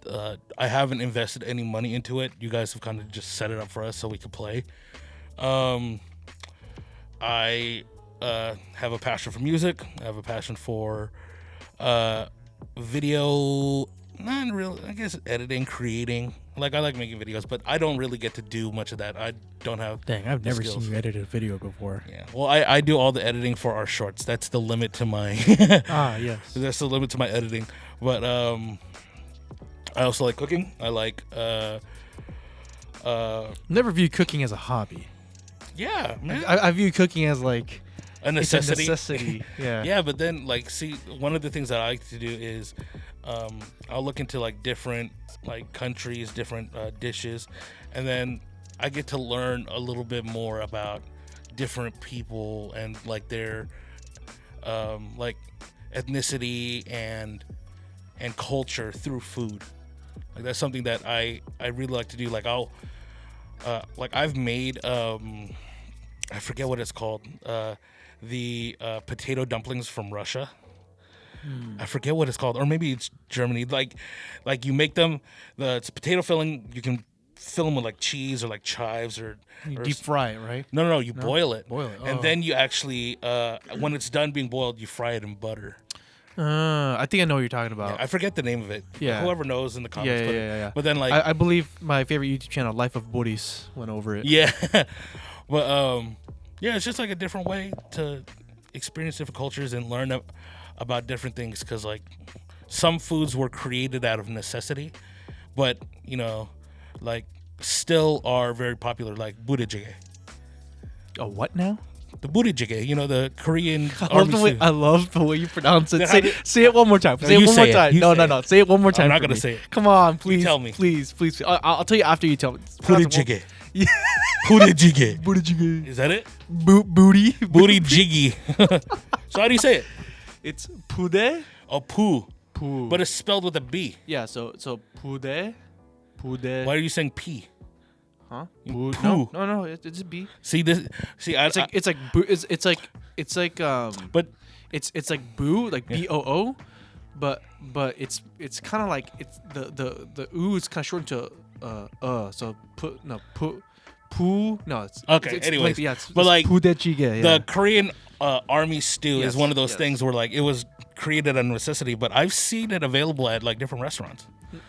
I haven't invested any money into it. You guys have kind of just set it up for us so we could play. I have a passion for music. I have a passion for video, not really, I guess editing, creating. Like, I like making videos, but I don't really get to do much of that. I don't have. Dang, I've never skills. seen you edit a video before. Yeah. Well, I do all the editing for our shorts. That's the limit to my. Yes. That's the limit to my editing. But I also like cooking. I like. Never view cooking as a hobby. Yeah, man. I view cooking as like A necessity. It's a necessity. Yeah. Yeah, but then like, see, one of the things that I like to do is I'll look into like different like countries, different dishes, and then I get to learn a little bit more about different people and like their like ethnicity and culture through food. Like, that's something that I really like to do. Like, I'll like, I've made I forget what it's called, the potato dumplings from Russia. I forget what it's called, or maybe it's Germany. Like you make them, it's potato filling. You can fill them with like cheese or like chives or deep fry it, right? No, you boil it. Boil it. And then you actually, when it's done being boiled, you fry it in butter. I think I know what you're talking about. I forget the name of it. Yeah. Whoever knows in the comments. Yeah. But then like, I believe my favorite YouTube channel, Life of Boris, went over it. yeah, but yeah, it's just like a different way to experience different cultures and learn about different things. Because like, some foods were created out of necessity, but you know, like, still are very popular, like budae. Oh, what now? The budae, you know, the Korean I love the way you pronounce it. Say it one more time. No, Say it you one say more it. time. You No. say it. Say it one more time. I'm not for gonna me. say it. Come on, please. tell me. Please. I'll tell you after you tell me. Budae. Yeah. Budae. Booty. Is that it? Booty. Booty jiggy. So how do you say it? It's pude. Oh, poo. Poo. But it's spelled with a B. Yeah. So pude. Pude. Why are you saying P? Huh? Poo. No. It's a B. See this? See, It's like boo. It's like but it's like boo, like BOO, but it's kind of like it's the ooh is kind of shortened to so poo no it's okay. it's Anyways, but like pudechige, the Korean army stew Yes, is one of those yes. things where like it was created out of necessity, but I've seen it available at like different restaurants.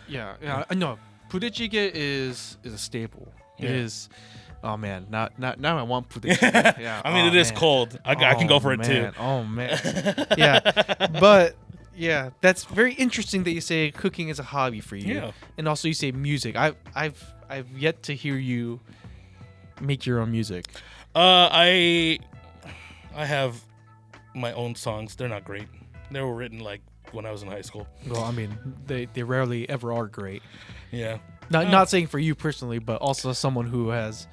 yeah no pudechige is a staple. Yeah. It is. Oh man, now I want pudechige. Yeah, I mean, it is cold. I can go for it too. Oh man, yeah, but yeah, that's very interesting that you say cooking is a hobby for you. Yeah. And also you say music. I've yet to hear you make your own music. I have my own songs. They're not great. They were written like when I was in high school. Well, I mean, they rarely ever are great. Yeah. Not saying for you personally, but also someone who has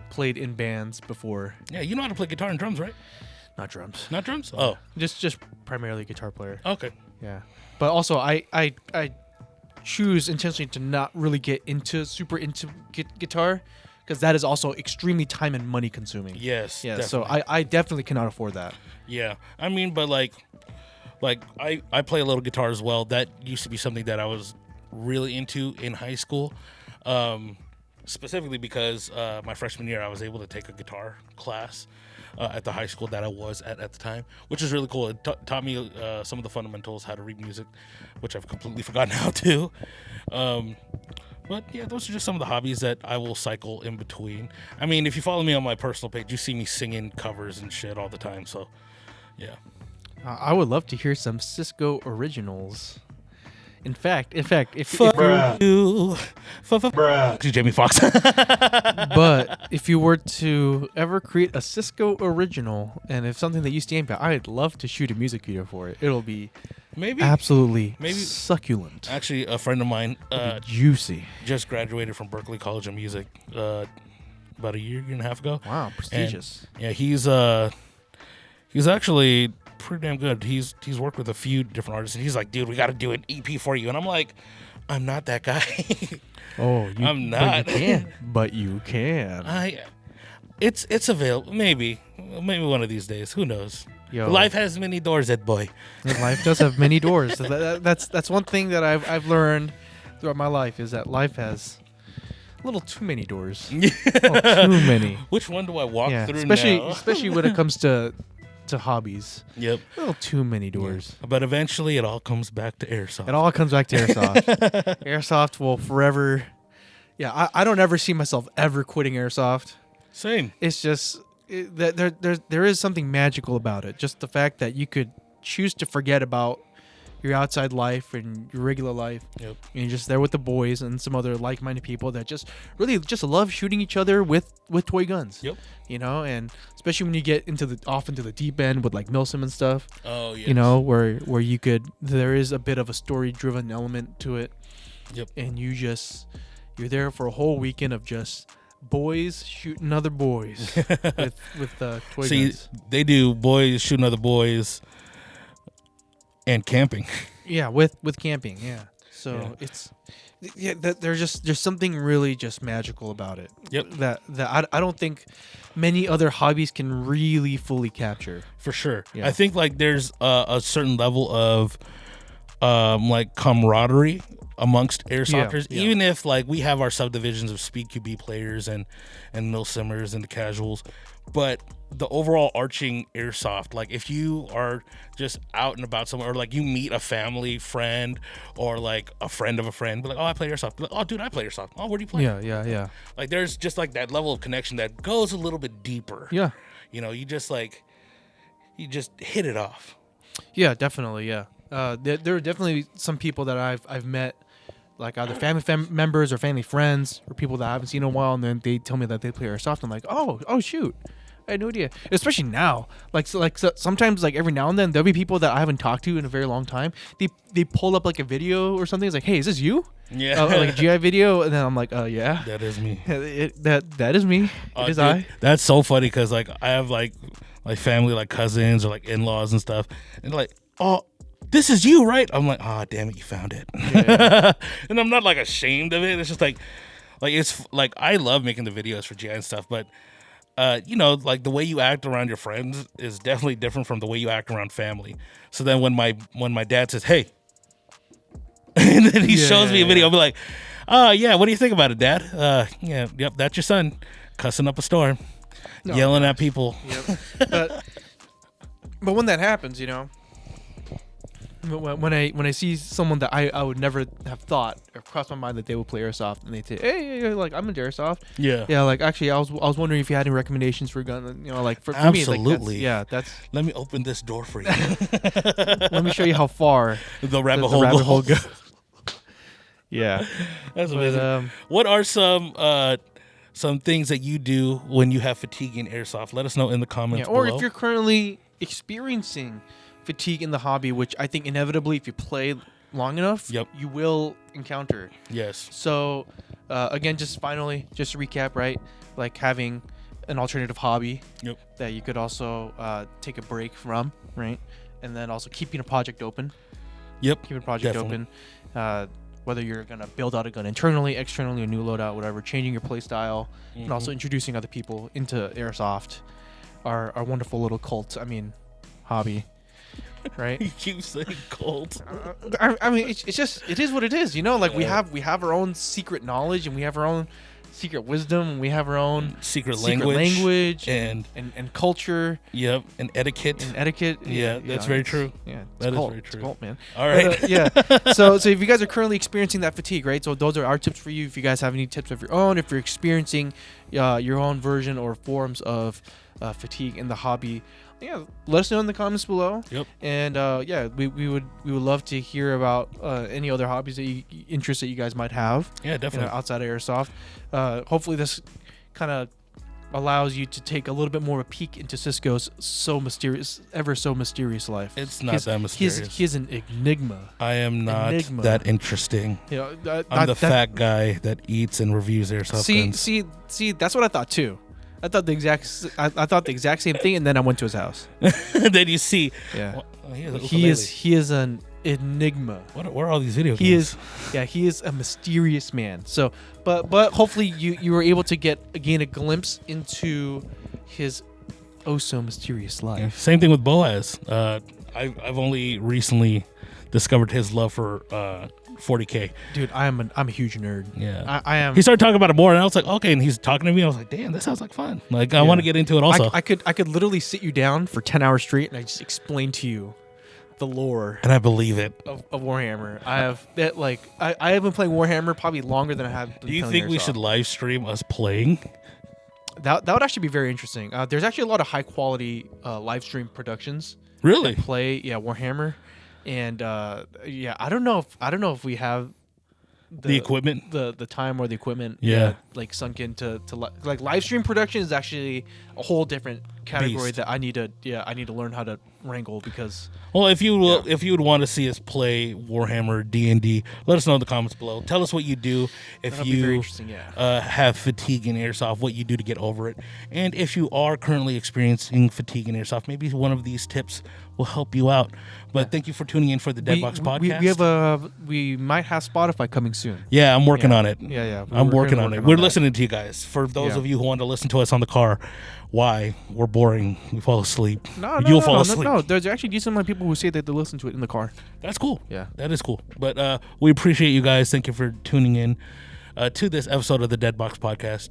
played in bands before. Yeah, you know how to play guitar and drums, right? Not drums. Not drums? Oh, Just primarily guitar player. okay. Yeah. But also I choose intentionally to not really get super into guitar because that is also extremely time and money consuming. Yes. Yeah. definitely. So I definitely cannot afford that. Yeah, I mean, but like I play a little guitar as well. That used to be something that I was really into in high school, specifically because my freshman year I was able to take a guitar class at the high school that I was at the time, which is really cool. It taught me some of the fundamentals, how to read music, which I've completely forgotten how to. But yeah, those are just some of the hobbies that I will cycle in between. I mean, if you follow me on my personal page, you see me singing covers and shit all the time. So, yeah. I would love to hear some Cisco originals. In fact, if you, Jamie Foxx. but if you were to ever create a Cisco original, and if something that you stand by, I'd love to shoot a music video for it. It'll be Maybe absolutely maybe- succulent, Actually, a friend of mine juicy. just graduated from Berklee College of Music about a year and a half ago. Wow, prestigious. Yeah, he's actually pretty damn good. He's worked with a few different artists, and he's like, dude, we got to do an EP for you. And I'm like, I'm not that guy. Oh, I'm not. But you can. It's available. Maybe one of these days. Who knows? Yo, Life has many doors, Ed boy. life does have many doors. That's one thing that I've learned throughout my life is that life has a little too many doors. A little too many. Which one do I walk through especially now? especially when it comes to hobbies. Yep. A little too many doors. But eventually, it all comes back to airsoft. It all comes back to airsoft. Airsoft will forever. Yeah, I don't ever see myself ever quitting airsoft. Same. It's just there is something magical about it. Just the fact that you could choose to forget about your outside life and your regular life. Yep. And you're just there with the boys and some other like-minded people that just really just love shooting each other with toy guns. Yep. You know, and especially when you get off into the deep end with like Milsim and stuff. Oh yeah. You know, where there is a bit of a story-driven element to it. Yep. And you're there for a whole weekend of just boys shooting other boys with toy guns. They do boys shooting other boys and camping. Yeah, with camping. Yeah. So it's there's something really just magical about it. Yep. That I don't think many other hobbies can really fully capture. For sure. Yeah. I think like there's a certain level of like camaraderie amongst airsofters, Yeah. even if like we have our subdivisions of speed QB players and milsimmers and the casuals, but the overall arching airsoft, like if you are just out and about somewhere, or like you meet a family friend or like a friend of a friend, be like, oh, I play airsoft. Be like, oh, dude, I play airsoft. Oh, where do you play? Yeah. Like there's just like that level of connection that goes a little bit deeper. Yeah. You know, you just hit it off. Yeah, definitely. Yeah. There are definitely some people that I've met, like either family members or family friends or people that I haven't seen in a while, and then they tell me that they play airsoft. I'm like, oh shoot, I had no idea. Especially now, so sometimes like every now and then there'll be people that I haven't talked to in a very long time. They pull up like a video or something. It's like, hey, is this you? Yeah, like a GI video, and then I'm like, yeah, that is me. That is me. It is Dude, I. That's so funny because like I have like family, like cousins or like in-laws and stuff, and like, oh, this is you, right? I'm like, oh, damn it, you found it. Yeah. And I'm not like ashamed of it. It's just like it's like I love making the videos for GI and stuff, but you know, like the way you act around your friends is definitely different from the way you act around family. So then when my dad says, hey, and then he shows me a video, I'll be like, yeah, what do you think about it, Dad? Yep, that's your son cussing up a storm, yelling at people. Yep. But when that happens, you know, when I see someone that I would never have thought or crossed my mind that they would play airsoft, and they say, hey, like I'm into airsoft. Yeah. Like actually, I was wondering if you had any recommendations for a gun. You know, like for Absolutely. me, like that's. Let me open this door for you. Let me show you how far the rabbit the rabbit hole goes. goes. Yeah, that's amazing. What are some things that you do when you have fatigue in airsoft? Let us know in the comments or below. if you're currently experiencing fatigue in the hobby, which I think inevitably, if you play long enough, you will encounter. Yes. So, again, just to recap, right? Like having an alternative hobby that you could also take a break from, right? And then also keeping a project open. Yep. Keeping a project open. Whether you're going to build out a gun internally, externally, a new loadout, whatever, changing your play style, and also introducing other people into airsoft, our wonderful little cult, hobby. Right? You keep saying cult. I mean, it's just, it is what it is, you know? Like we have our own secret knowledge, and we have our own secret wisdom, and we have our own secret language and culture. Yep, and etiquette. Yeah, that's very true. Yeah, that is cult. very true. It's cult, man. All right. Yeah. So if you guys are currently experiencing that fatigue, right? So those are our tips for you. If you guys have any tips of your own, if you're experiencing your own version or forms of fatigue in the hobby, let us know in the comments below. Yep. And we would love to hear about any other hobbies interests that you guys might have. Yeah, definitely. Outside of airsoft. Hopefully this kind of allows you to take a little bit more of a peek into Cisco's ever so mysterious life. It's not that mysterious. He is an enigma. I am not that interesting. I'm the fat guy that eats and reviews airsoft guns. See, that's what I thought too. I thought the exact same thing, and then I went to his house. Then you see, yeah, well, he is an Enigma. What are all these video He games? is a mysterious man. So, but hopefully you were able to gain a glimpse into his oh so mysterious life. Yeah. Same thing with Boaz. I've only recently discovered his love for 40K. Dude, I'm a huge nerd. Yeah, I am. He started talking about it more, and I was like, okay. And he's talking to me. I was like, damn, this sounds like fun. Like, I want to get into it also. I could literally sit you down for 10 hours straight and I just explain to you the lore and I believe it. of Warhammer. I have been playing Warhammer probably longer than I have been Do you playing think we Airsoft. should live stream us playing? That would actually be very interesting. There's actually a lot of high quality live stream productions Really? that play Warhammer, and I don't know if we have The equipment? the time or the equipment Yeah. like sunk into like live stream production is actually a whole different category Beast. that I need to learn how to wrangle because Well, if you would want to see us play Warhammer D&D, let us know in the comments below. Tell us what you do if that'll be very you interesting. Yeah. have fatigue in airsoft, what you do to get over it, and if you are currently experiencing fatigue in airsoft, maybe one of these tips will help you out. But thank you for tuning in for the Deadbox podcast. We might have Spotify coming soon. Yeah, I'm working Yeah. on it. Yeah. I'm working on it. We're that. listening to you guys. For those Yeah. of you who want to listen to us on the car, why? We're boring. We fall asleep. No, You'll fall asleep. No, there's actually decent amount of people who say that they listen to it in the car. That's cool. Yeah. That is cool. But we appreciate you guys. Thank you for tuning in to this episode of the Deadbox podcast.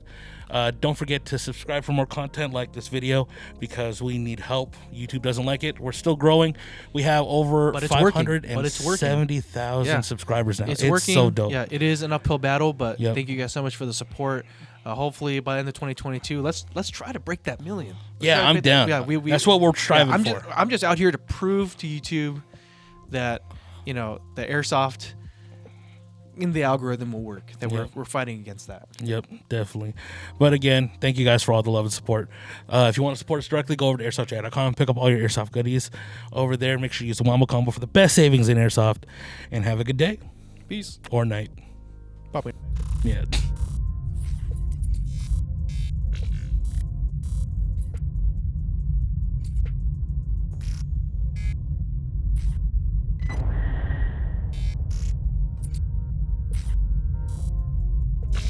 Don't forget to subscribe for more content like this video because we need help. YouTube doesn't like it. We're still growing. We have over But it's working. 570,000 Yeah. subscribers now. It's It's working. so dope. Yeah, it is an uphill battle, but Yep. thank you guys so much for the support. Hopefully by the end of 2022, let's try to break that million. Let's Yeah, try to I'm break that- down. Yeah, That's what we're striving for. I'm just out here to prove to YouTube that the airsoft in the algorithm will work. That Yeah. we're fighting against that. Yep, definitely. But again, thank you guys for all the love and support. If you want to support us directly, go over to airsoftchat.com, pick up all your airsoft goodies over there. Make sure you use the Wombo combo for the best savings in airsoft, and have a good day Peace. or night. Bye. Yeah.